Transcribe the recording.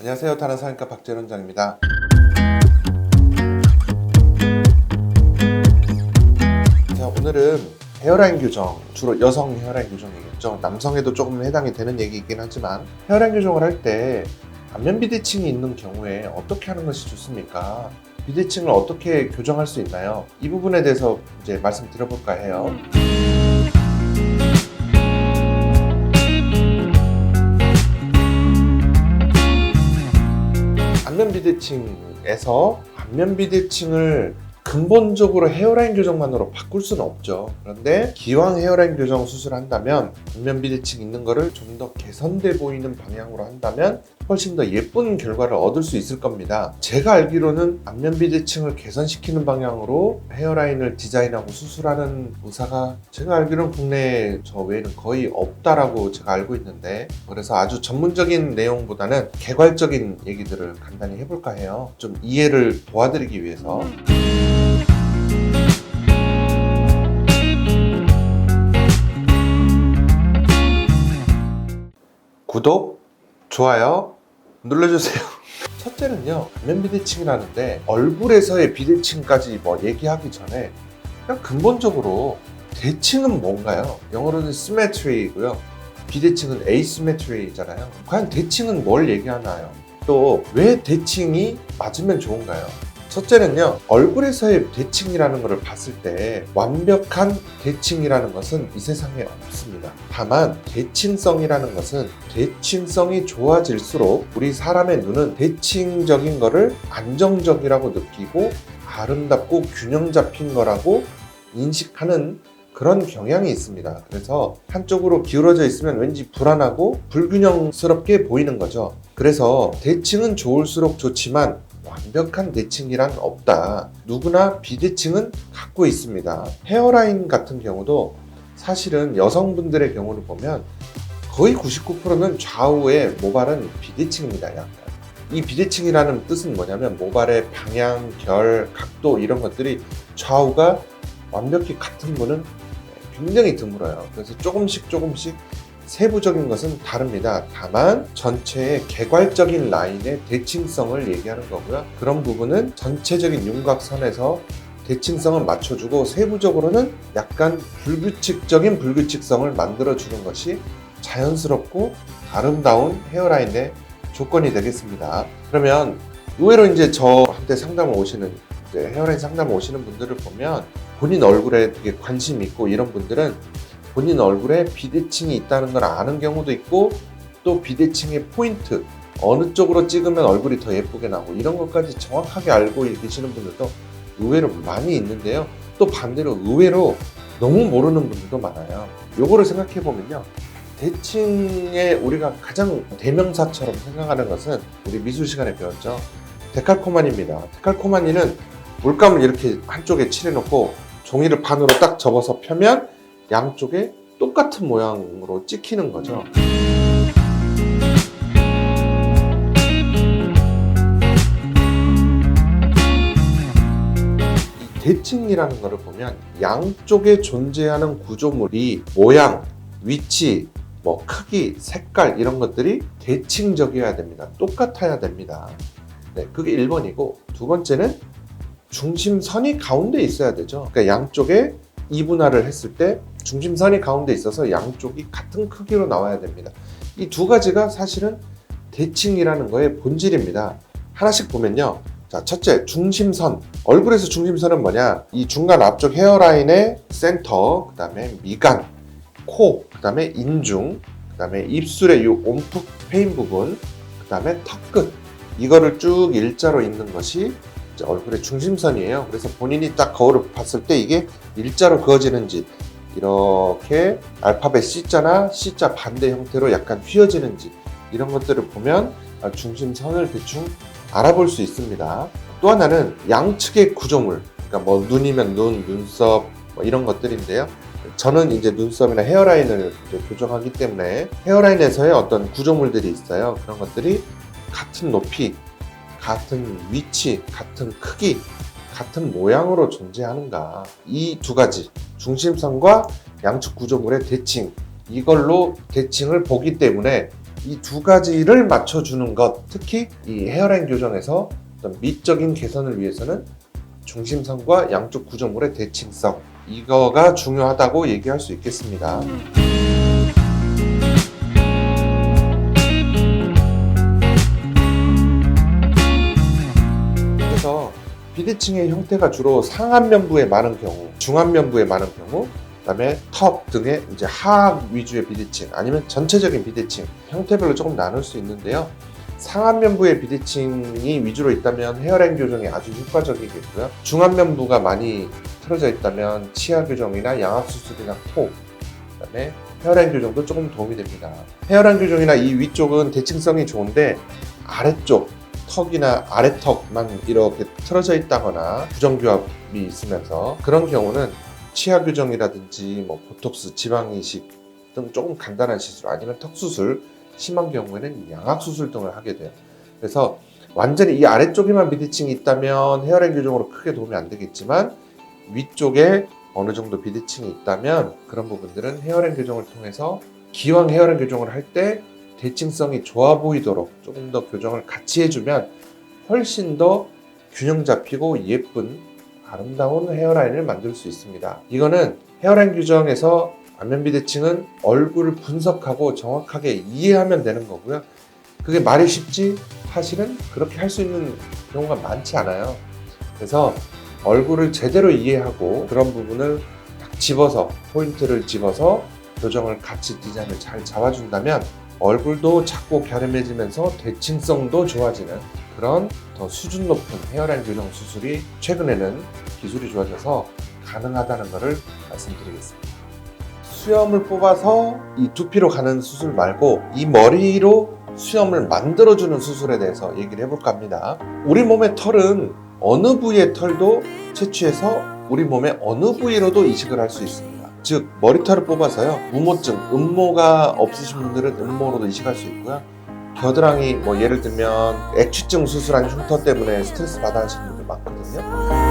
안녕하세요. 다나사니까 박재론장입니다. 자, 오늘은 헤어라인 교정, 주로 여성 헤어라인 교정이겠죠. 남성에도 조금 해당이 되는 얘기이긴 하지만 헤어라인 교정을 할 때 안면 비대칭이 있는 경우에 어떻게 하는 것이 좋습니까? 비대칭을 어떻게 교정할 수 있나요? 이 부분에 대해서 이제 말씀드려볼까 해요. 안면 비대칭에서 안면 비대칭을 근본적으로 헤어라인 교정만으로 바꿀 수는 없죠. 그런데 기왕 헤어라인 교정 수술을 한다면 안면 비대칭 있는 거를 좀 더 개선돼 보이는 방향으로 한다면 훨씬 더 예쁜 결과를 얻을 수 있을 겁니다. 제가 알기로는 안면 비대칭을 개선시키는 방향으로 헤어라인을 디자인하고 수술하는 의사가 제가 알기로는 국내에 저 외에는 거의 없다라고 제가 알고 있는데, 그래서 아주 전문적인 내용보다는 개괄적인 얘기들을 간단히 해볼까 해요. 좀 이해를 도와드리기 위해서. 구독, 좋아요 눌러주세요. 첫째는요, 안면 비대칭이라는데 얼굴에서의 비대칭까지 뭐 얘기하기 전에 그냥 근본적으로 대칭은 뭔가요? 영어로는 symmetry이고요. 비대칭은 asymmetry잖아요. 과연 대칭은 뭘 얘기하나요? 또 왜 대칭이 맞으면 좋은가요? 첫째는요, 얼굴에서의 대칭이라는 것을 봤을 때 완벽한 대칭이라는 것은 이 세상에 없습니다. 다만 대칭성이라는 것은 대칭성이 좋아질수록 우리 사람의 눈은 대칭적인 것을 안정적이라고 느끼고 아름답고 균형 잡힌 거라고 인식하는 그런 경향이 있습니다. 그래서 한쪽으로 기울어져 있으면 왠지 불안하고 불균형스럽게 보이는 거죠. 그래서 대칭은 좋을수록 좋지만 완벽한 대칭이란 없다. 누구나 비대칭은 갖고 있습니다. 헤어라인 같은 경우도 사실은 여성분들의 경우를 보면 거의 99%는 좌우의 모발은 비대칭입니다. 약간. 이 비대칭이라는 뜻은 뭐냐면 모발의 방향, 결, 각도 이런 것들이 좌우가 완벽히 같은 분은 굉장히 드물어요. 그래서 조금씩 세부적인 것은 다릅니다. 다만 전체의 개괄적인 라인의 대칭성을 얘기하는 거고요. 그런 부분은 전체적인 윤곽선에서 대칭성을 맞춰주고 세부적으로는 약간 불규칙적인 불규칙성을 만들어주는 것이 자연스럽고 아름다운 헤어라인의 조건이 되겠습니다. 그러면 의외로 이제 저한테 상담을 오시는 헤어라인 상담을 오시는 분들을 보면 본인 얼굴에 되게 관심이 있고 이런 분들은 본인 얼굴에 비대칭이 있다는 걸 아는 경우도 있고, 또 비대칭의 포인트, 어느 쪽으로 찍으면 얼굴이 더 예쁘게 나고 이런 것까지 정확하게 알고 계시는 분들도 의외로 많이 있는데요. 또 반대로 의외로 너무 모르는 분들도 많아요. 요거를 생각해 보면요, 대칭의 우리가 가장 대명사처럼 생각하는 것은 우리 미술 시간에 배웠죠. 데칼코마니입니다. 데칼코마니는 물감을 이렇게 한쪽에 칠해놓고 종이를 반으로 딱 접어서 펴면 양쪽에 똑같은 모양으로 찍히는 거죠. 이 대칭이라는 것을 보면 양쪽에 존재하는 구조물이 모양, 위치, 뭐 크기, 색깔 이런 것들이 대칭적이어야 됩니다. 똑같아야 됩니다. 네, 그게 1번이고, 두 번째는 중심선이 가운데 있어야 되죠. 그러니까 양쪽에 이분할을 했을 때 중심선이 가운데 있어서 양쪽이 같은 크기로 나와야 됩니다. 이 두 가지가 사실은 대칭이라는 거의 본질입니다. 하나씩 보면요. 자, 첫째, 중심선. 얼굴에서 중심선은 뭐냐? 이 중간 앞쪽 헤어라인의 센터, 그 다음에 미간, 코, 그 다음에 인중, 그 다음에 입술의 이 온푹 패인 부분, 그 다음에 턱끝. 이거를 쭉 일자로 있는 것이 얼굴의 중심선이에요. 그래서 본인이 딱 거울을 봤을 때 이게 일자로 그어지는지, 이렇게 알파벳 C자나 C자 반대 형태로 약간 휘어지는지 이런 것들을 보면 중심선을 대충 알아볼 수 있습니다. 또 하나는 양측의 구조물, 그러니까 뭐 눈이면 눈, 눈썹 뭐 이런 것들인데요. 저는 이제 눈썹이나 헤어라인을 이제 교정하기 때문에 헤어라인에서의 어떤 구조물들이 있어요. 그런 것들이 같은 높이, 같은 위치, 같은 크기, 같은 모양으로 존재하는가. 이 두 가지, 중심선과 양측 구조물의 대칭, 이걸로 대칭을 보기 때문에 이 두 가지를 맞춰주는 것, 특히 이 헤어라인 교정에서 어떤 미적인 개선을 위해서는 중심선과 양쪽 구조물의 대칭성, 이거가 중요하다고 얘기할 수 있겠습니다. 그래서 비대칭의 형태가 주로 상안면부에 많은 경우, 중안면부에 많은 경우, 그다음에 턱 등의 이제 하악 위주의 비대칭, 아니면 전체적인 비대칭, 형태별로 조금 나눌 수 있는데요. 상안면부의 비대칭이 위주로 있다면 헤어라인 교정이 아주 효과적이겠고요. 중안면부가 많이 틀어져 있다면 치아 교정이나 양악 수술이나 코, 그다음에 헤어라인 교정도 조금 도움이 됩니다. 헤어라인 교정이나 이 위쪽은 대칭성이 좋은데 아래쪽 턱이나 아래턱만 이렇게 틀어져 있다거나 부정교합이 있으면서 그런 경우는 치아 교정이라든지 뭐 보톡스, 지방 이식 등 조금 간단한 시술, 아니면 턱 수술, 심한 경우에는 양악 수술 등을 하게 돼요. 그래서 완전히 이 아래쪽에만 비대칭이 있다면 헤어라인 교정으로 크게 도움이 안 되겠지만, 위쪽에 어느 정도 비대칭이 있다면 그런 부분들은 헤어라인 교정을 통해서 기왕 헤어라인 교정을 할 때 대칭성이 좋아 보이도록 조금 더 교정을 같이 해주면 훨씬 더 균형 잡히고 예쁜 아름다운 헤어라인을 만들 수 있습니다. 이거는 헤어라인 교정에서 안면 비대칭은 얼굴을 분석하고 정확하게 이해하면 되는 거고요. 그게 말이 쉽지 사실은 그렇게 할 수 있는 경우가 많지 않아요. 그래서 얼굴을 제대로 이해하고 그런 부분을 딱 집어서, 포인트를 집어서 교정을 같이 디자인을 잘 잡아준다면 얼굴도 작고 갸름해지면서 대칭성도 좋아지는 그런 더 수준 높은 헤어라인 교정 수술이 최근에는 기술이 좋아져서 가능하다는 것을 말씀드리겠습니다. 수염을 뽑아서 이 두피로 가는 수술 말고 이 머리로 수염을 만들어주는 수술에 대해서 얘기를 해볼까 합니다. 우리 몸의 털은 어느 부위의 털도 채취해서 우리 몸의 어느 부위로도 이식을 할 수 있습니다. 즉 머리털을 뽑아서요, 무모증, 음모가 없으신 분들은 음모로도 이식할 수 있고요. 겨드랑이, 뭐 예를 들면 액취증 수술한 흉터 때문에 스트레스 받아 하시는 분들 많거든요.